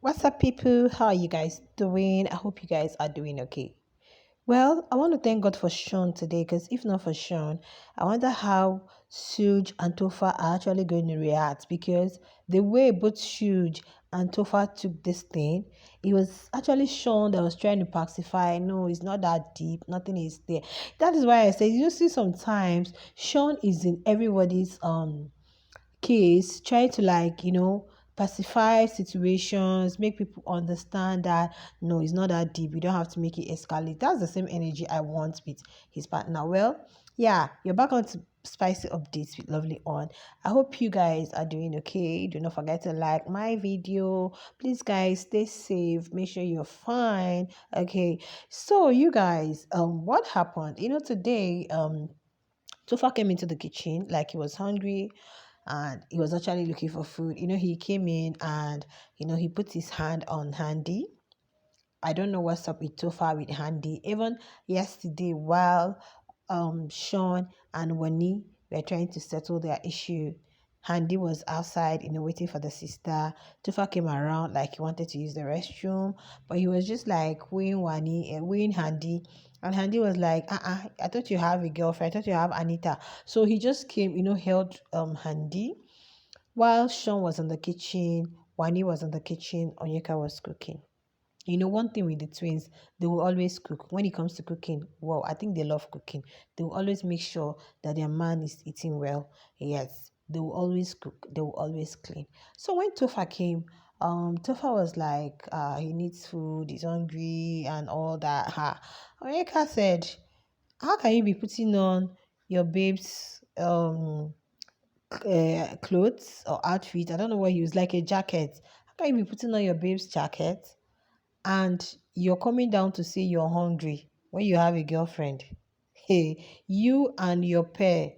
What's up, people? How are you guys doing? I hope you guys are doing okay. Well, I want to thank God for Sean today because if not for Sean, I wonder how Suj and Tofa are actually going to react because the way both Suj and Tofa took this thing, it was actually Sean that was trying to pacify. No, it's not that deep. Nothing is there. That is why I say you see sometimes Sean is in everybody's case, try to pacify situations, make people understand that no, it's not that deep. You don't have to make it escalate. That's the same energy I want with his partner. Well, yeah, you're back on to spicy updates with lovely on. I hope you guys are doing okay. Do not forget to like my video. Please guys, stay safe, make sure you're fine. Okay, so you guys, what happened, today, Tofa came into the kitchen like he was hungry and he was actually looking for food. He came in and, he put his hand on Handy. I don't know what's up with Tofa with Handy. Even yesterday, while Sean and Wani were trying to settle their issue, Handy was outside, waiting for the sister. Tofa came around like he wanted to use the restroom, but he was just like weighing Wani and weighing Handy. And Handy was like, I thought you have a girlfriend. I thought you have Anita. So he just came, held Handy. While Sean was in the kitchen, Wani was in the kitchen, Onyeka was cooking. One thing with the twins, they will always cook. When it comes to cooking, well, I think they love cooking. They will always make sure that their man is eating well. Yes, they will always cook. They will always clean. So when Tofa came, Tofa was like, he needs food, he's hungry, and all that. Onyeka said, how can you be putting on your babe's clothes or outfit? I don't know what he was like, a jacket. How can you be putting on your babe's jacket and you're coming down to say you're hungry when you have a girlfriend? Hey, you and your pair,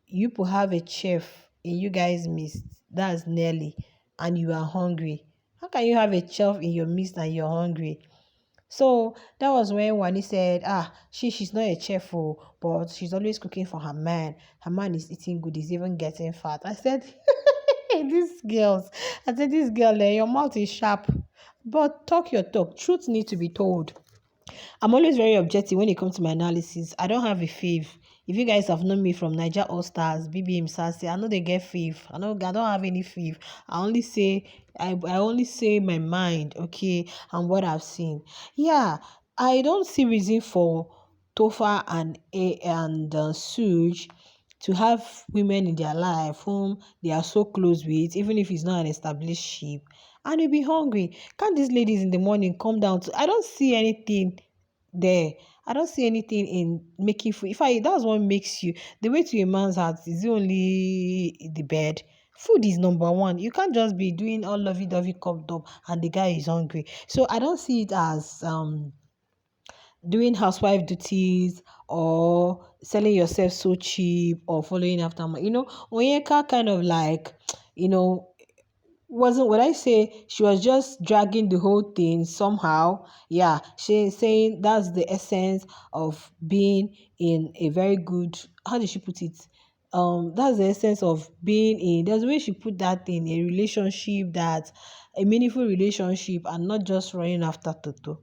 you could have a chef in you guys' midst. That's Nelly, and you are hungry. How can you have a chef in your midst and you're hungry? So that was when Wani said, she's not a chef, but she's always cooking for her man. Her man is eating good, he's even getting fat. I said, these girls, I said, this girl, your mouth is sharp. But talk your talk. Truth need to be told. I'm always very objective when it comes to my analysis. I don't have a fave. If you guys have known me from Niger All Stars, BBM Sassy, I know they get fave. I don't have any fave. I only say my mind, okay, and what I've seen. Yeah, I don't see reason for Tofa and Suj to have women in their life whom they are so close with, even if it's not an established ship, and you'll be hungry. Can't these ladies in the morning come down to? I don't see anything there. I don't see anything in making food. If I that's what makes you the way to a man's heart is only the bed. Food is number one. You can't just be doing all lovey-dovey cupped up and the guy is hungry. So I don't see it as doing housewife duties or selling yourself so cheap or following after Onyeka kind of like, you know, wasn't what I say, she was just dragging the whole thing somehow. Yeah, she's saying that's the essence of being in a very good, how did she put it? That's the essence of being in, there's a way she put that in a relationship, that a meaningful relationship, and not just running after Toto.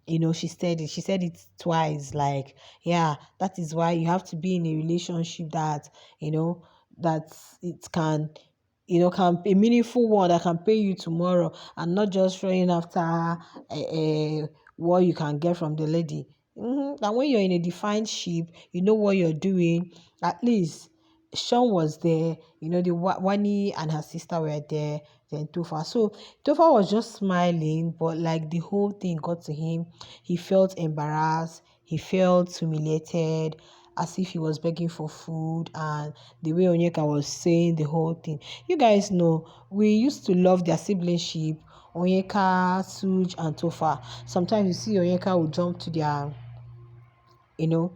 She said it twice, like, yeah, that is why you have to be in a relationship that, that it can, can a meaningful one that can pay you tomorrow, and not just running after what you can get from the lady. And when you're in a defined ship, you know what you're doing. At least Sean was there, the Wani and her sister were there, then Tofa. So Tofa was just smiling, but like the whole thing got to him. He felt embarrassed, he felt humiliated, as if he was begging for food, and the way Onyeka was saying the whole thing. You guys know, we used to love their siblingship, Onyeka, Suj, and Tofa. Sometimes you see Onyeka would jump to their, you know,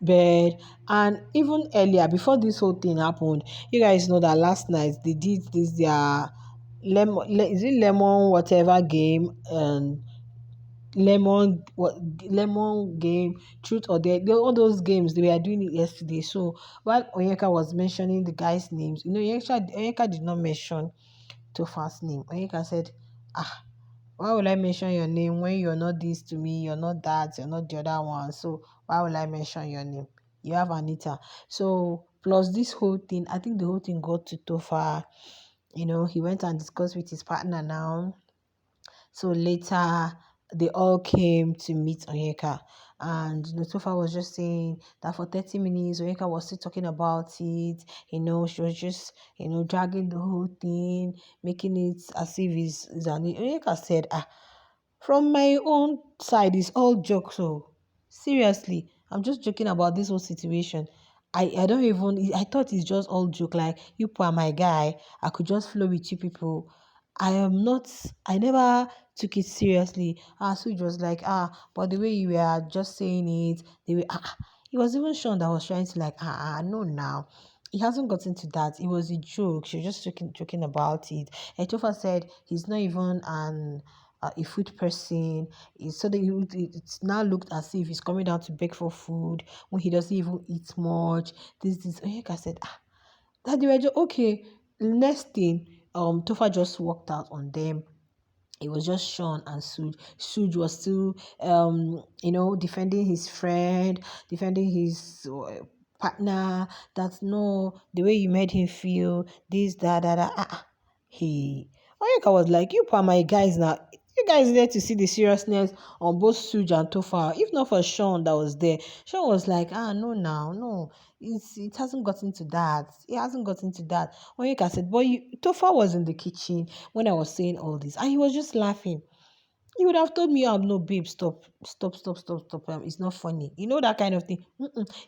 bed. And even earlier, before this whole thing happened, you guys know that last night they did this their is it lemon whatever game, and lemon game, truth or dare, all those games they were doing it yesterday. So while Onyeka was mentioning the guys' names, Onyeka did not mention Tofa's name. Onyeka said, Why will I mention your name when you're not this to me? You're not that. You're not the other one. So why will I mention your name? You have Anita. So plus this whole thing, I think the whole thing got to Topher. He went and discussed with his partner now. So later, they all came to meet Onyeka. And Topher was just saying that for 30 minutes, Onyeka was still talking about it. She was just, dragging the whole thing, making it as if it's an. Onyeka said, from my own side, it's all jokes. So seriously, I'm just joking about this whole situation. I don't even I thought it's just all joke. Like you are my guy. I could just flow with you people. I am not I never took it seriously. So it was like but the way you were just saying it, the way it was even Sean that was trying to like no now. He hasn't gotten to that. It was a joke. She was just joking about it. And Tofa said he's not even a food person. So that it's now looked as if he's coming down to beg for food when he doesn't even eat much. This. Onyeka said, that they were just okay. Next thing, Tofa just walked out on them. It was just Sean and Sooj. Sooj was still, defending his friend, defending his partner. That no, the way you made him feel, this, that, that, that. He, Oyeka was like, you are my guys now. You guys there to see the seriousness on both Suj and Tofa. If not for Sean that was there, Sean was like, no, now, no, it hasn't gotten to that. It hasn't gotten to that. Onyeka said, but Tofa was in the kitchen when I was saying all this, and he was just laughing. He would have told me, no, babe, stop, stop, stop, stop, stop. It's not funny. That kind of thing.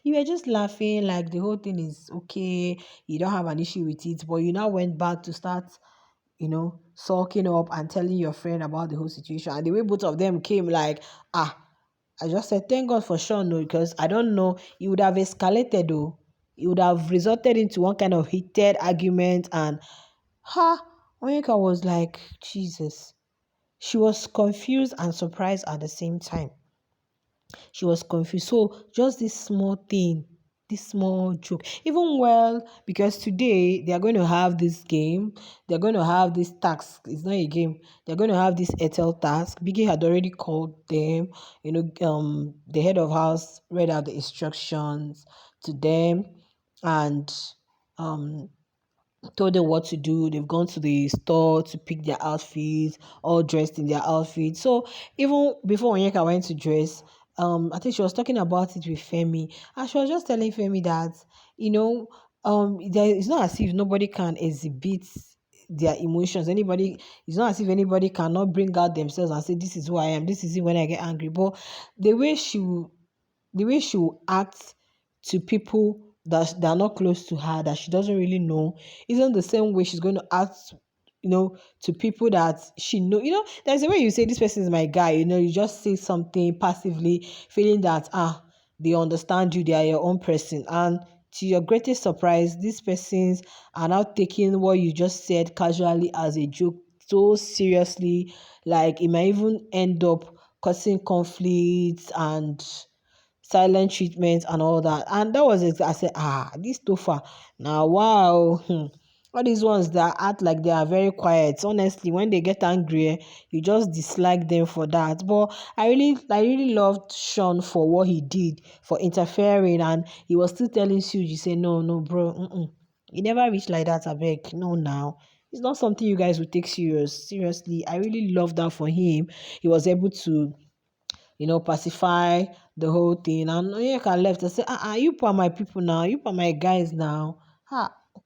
You were just laughing, like the whole thing is okay. You don't have an issue with it, but you now went back to start sulking up and telling your friend about the whole situation. And the way both of them came, like, I just said, thank God for Sean, no, because I don't know, it would have escalated, though. It would have resulted into one kind of heated argument. And, Onyeka was like, Jesus. She was confused and surprised at the same time. She was confused. So just this small thing, this small joke. Even well, because today they are going to have this game. They're going to have this task. It's not a game. They're going to have this Etel task. Biggie had already called them. The head of house read out the instructions to them, and um told them what to do. They've gone to the store to pick their outfits, all dressed in their outfits. So even before Onyeka went to dress, I think she was talking about it with Femi, and she was just telling Femi that it's not as if nobody can exhibit their emotions. It's not as if anybody cannot bring out themselves and say, "This is who I am. This is it when I get angry." But the way she will act to people that are not close to her, that she doesn't really know, isn't the same way she's going to act, to people that she know. There's a way you say this person is my guy. You just say something passively, feeling that they understand you, they are your own person, and to your greatest surprise, these persons are now taking what you just said casually as a joke so seriously, like it might even end up causing conflicts and silent treatment and all that. And that was I said, this Tofa. Now wow. All these ones that act like they are very quiet. Honestly, when they get angry, you just dislike them for that. But I really loved Sean for what he did, for interfering, and he was still telling Suji, say, no, no, bro, he never reached like that, I beg. No, now. It's not something you guys would take seriously. I really love that for him. He was able to pacify the whole thing. And Onyeka left and said, you are my people now, you are my guys now.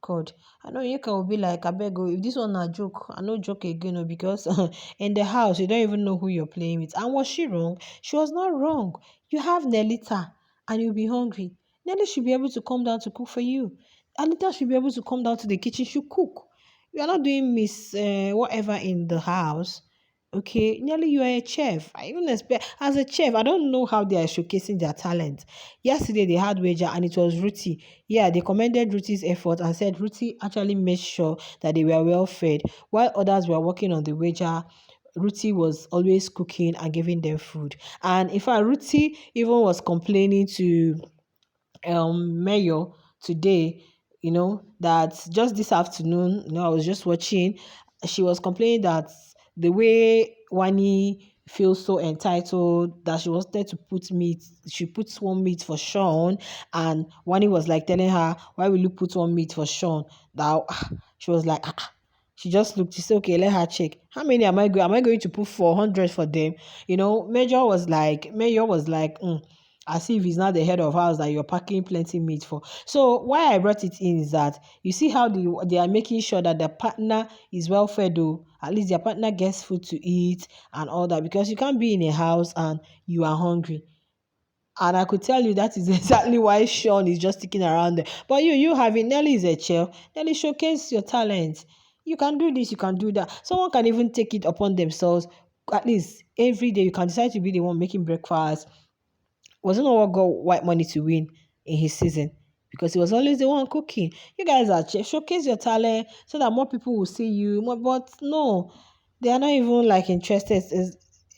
God. I know Onyeka will be like, I beg you, if this one a joke, I no joke again, because in the house, you don't even know who you're playing with. And was she wrong? She was not wrong. You have Nelita and you'll be hungry. Nelly should be able to come down to cook for you. Anita should be able to come down to the kitchen, should cook. You are not doing miss whatever in the house. Okay, nearly you are a chef. I even expect as a chef, I don't know how they are showcasing their talent. Yesterday they had wager and it was Ruti. Yeah, they commended Ruti's effort and said Ruti actually made sure that they were well fed. While others were working on the wager, Ruti was always cooking and giving them food. And in fact, Ruti even was complaining to Mayor today, that just this afternoon, I was just watching, she was complaining that the way Wani feels so entitled that she wanted to put meat, she puts one meat for SHAUN, and Wani was like telling her, why will you put one meat for SHAUN? That she was like, she just looked, she said, okay, let her check. How many am I going to put 400 for them? Major was like, as if he's not the head of house that you're packing plenty meat for. So why I brought it in is that you see how they are making sure that the partner is well fed, though at least their partner gets food to eat and all that, because you can't be in a house and you are hungry. And I could tell you that is exactly why SHAUN is just sticking around there. But you having Nelly is a chef. Nelly, showcase your talent. You can do this, you can do that. Someone can even take it upon themselves. At least every day you can decide to be the one making breakfast. Wasn't what got White Money to win in his season? Because he was always the one cooking. You guys are chef. Showcase your talent so that more people will see you. But no, they are not even like interested,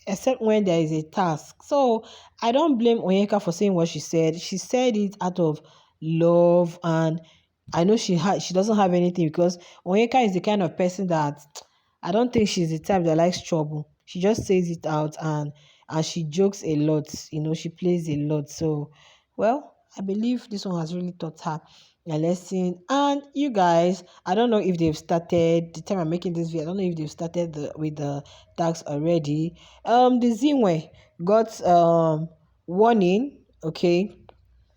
except when there is a task. So I don't blame Onyeka for saying what she said. She said it out of love, and I know she doesn't have anything, because Onyeka is the kind of person that I don't think she's the type that likes trouble. She just says it out, and she jokes a lot. She plays a lot. So, well, I believe this one has really taught her a lesson. And you guys, I don't know if they've started the time I'm making this video. I don't know if they've started with the tags already. The Zinwe got warning. Okay,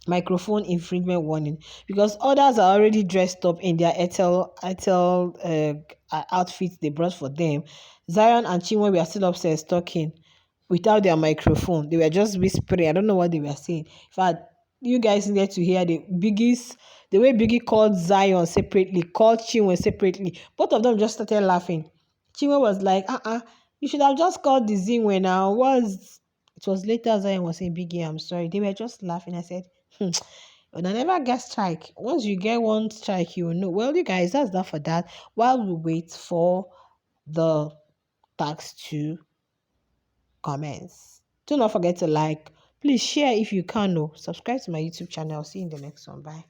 microphone infringement warning, because others are already dressed up in their Airtel outfits they brought for them. Zion and Chinwe were still upstairs talking without their microphone. They were just whispering. I don't know what they were saying. In fact, you guys need to hear the way Biggie called Zion separately, called Chinwe separately. Both of them just started laughing. Chinwe was like, you should have just called the Zinwe now. It was later Zion was saying, Biggie, I'm sorry. They were just laughing. I said, But I never get strike. Once you get one strike, you will know. Well, you guys, that's that for that. While we wait for the tax to comments. Do not forget to like. Please share if you can. Subscribe to my YouTube channel. See you in the next one. Bye.